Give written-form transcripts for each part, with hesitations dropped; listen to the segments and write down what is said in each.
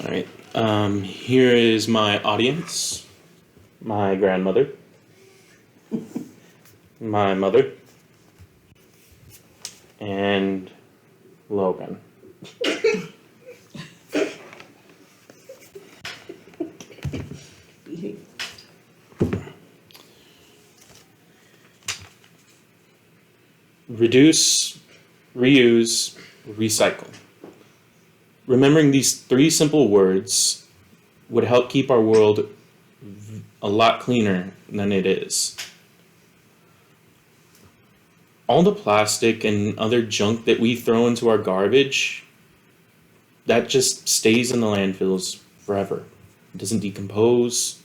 All right. Here is my audience. My grandmother. My mother. And Logan. Reduce, reuse, recycle. Remembering these 3 simple words would help keep our world a lot cleaner than it is. All the plastic and other junk that we throw into our garbage, that just stays in the landfills forever. It doesn't decompose.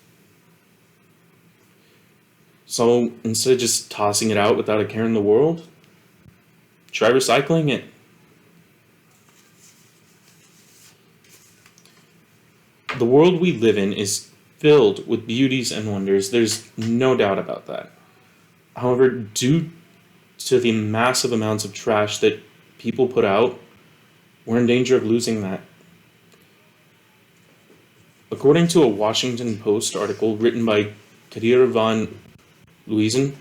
So instead of just tossing it out without a care in the world, try recycling it. The world we live in is filled with beauties and wonders. There's no doubt about that. However, due to the massive amounts of trash that people put out, we're in danger of losing that. According to a Washington Post article written by Kadir van Luizen,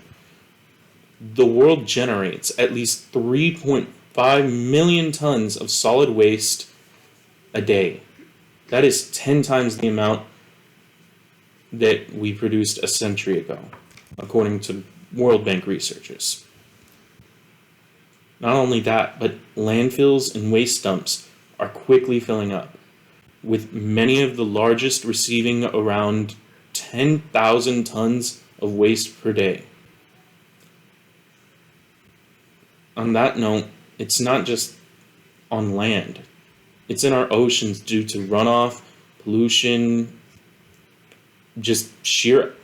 the world generates at least 3.5 million tons of solid waste a day. That is 10 times the amount that we produced a century ago, according to World Bank researchers. Not only that, but landfills and waste dumps are quickly filling up, with many of the largest receiving around 10,000 tons of waste per day. On that note, it's not just on land. It's in our oceans due to runoff, pollution, just sheer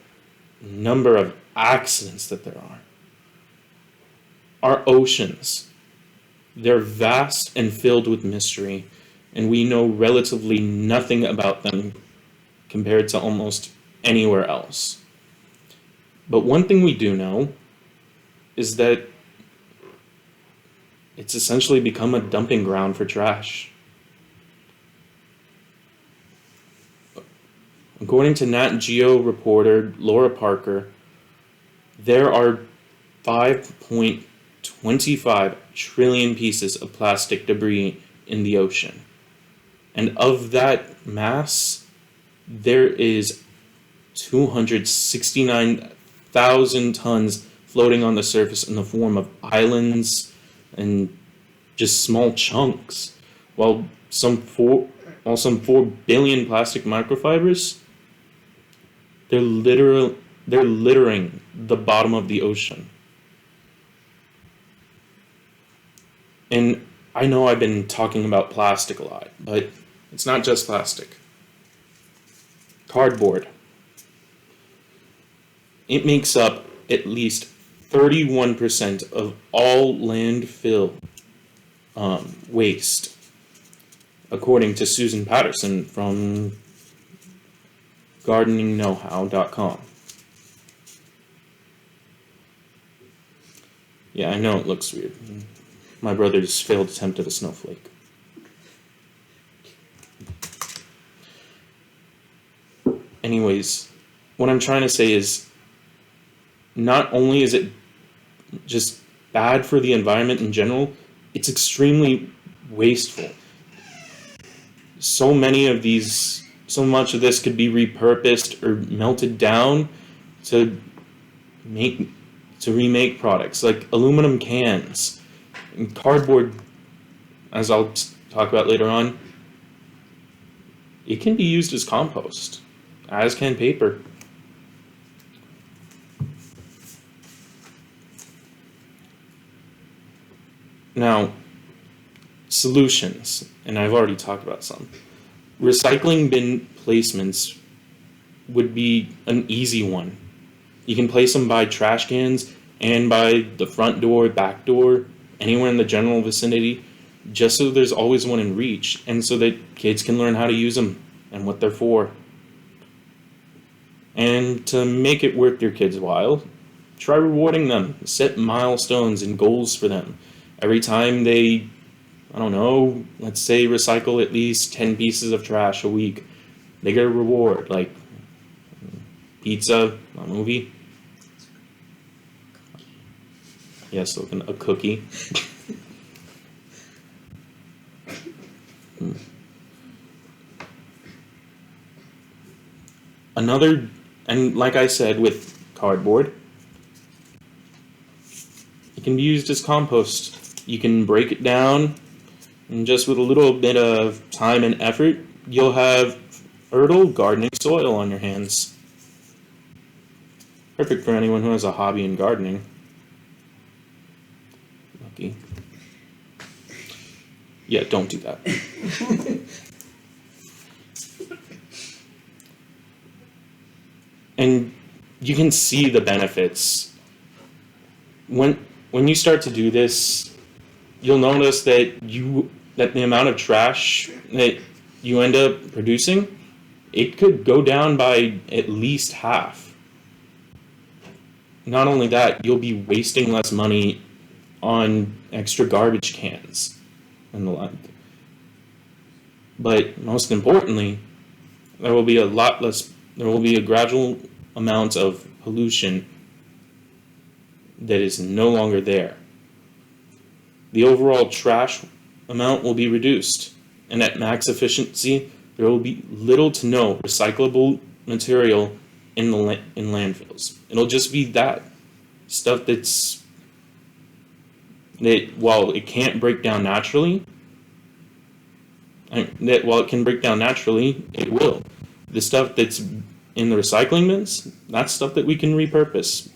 number of accidents that there are. Our oceans, they're vast and filled with mystery, and we know relatively nothing about them compared to almost anywhere else. But one thing we do know is that it's essentially become a dumping ground for trash. According to Nat Geo reporter Laura Parker, there are 5.25 trillion pieces of plastic debris in the ocean. And of that mass, there is 269,000 tons floating on the surface in the form of islands and just small chunks, while some 4 billion plastic microfibers, they're littering the bottom of the ocean. And I know I've been talking about plastic a lot, but it's not just plastic. Cardboard. It makes up at least 31% of all landfill waste, according to Susan Patterson from gardeningknowhow.com. Yeah, I know it looks weird. My brother's failed attempt at a snowflake. Anyways, what I'm trying to say is, not only is it just bad for the environment in general, it's extremely wasteful. So much of this could be repurposed or melted down to remake products like aluminum cans and cardboard. As I'll talk about later on, it can be used as compost, as can paper. Now, solutions, and I've already talked about some. Recycling bin placements would be an easy one. You can place them by trash cans and by the front door, back door, anywhere in the general vicinity, just so there's always one in reach, and so that kids can learn how to use them and what they're for. And to make it worth your kids' while, try rewarding them. Set milestones and goals for them. Every time they I don't know, let's say recycle at least 10 pieces of trash a week. They get a reward, like pizza, a movie. Yes, yeah, so a cookie. Another, and like I said with cardboard, it can be used as compost. You can break it down, and just with a little bit of time and effort, you'll have fertile gardening soil on your hands. Perfect for anyone who has a hobby in gardening. Lucky. Yeah, don't do that. And you can see the benefits. When you start to do this, you'll notice that the amount of trash that you end up producing, it could go down by at least half. Not only that, you'll be wasting less money on extra garbage cans and the like. But most importantly, there will be a gradual amount of pollution that is no longer there. The overall trash amount will be reduced, and at max efficiency, there will be little to no recyclable material in landfills. It'll just be that stuff that while it can't break down naturally, while it can break down naturally, it will. The stuff that's in the recycling bins, that's stuff that we can repurpose.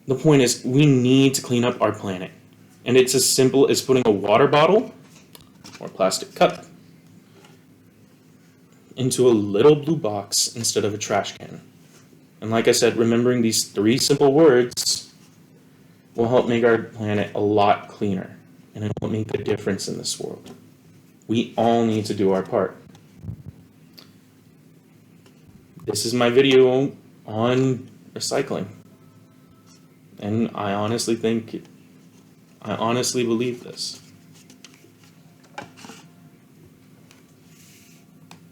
The point is, we need to clean up our planet. And it's as simple as putting a water bottle or plastic cup into a little blue box instead of a trash can. And like I said, remembering these 3 simple words will help make our planet a lot cleaner, and it will make a difference in this world. We all need to do our part. This is my video on recycling, and I honestly believe this.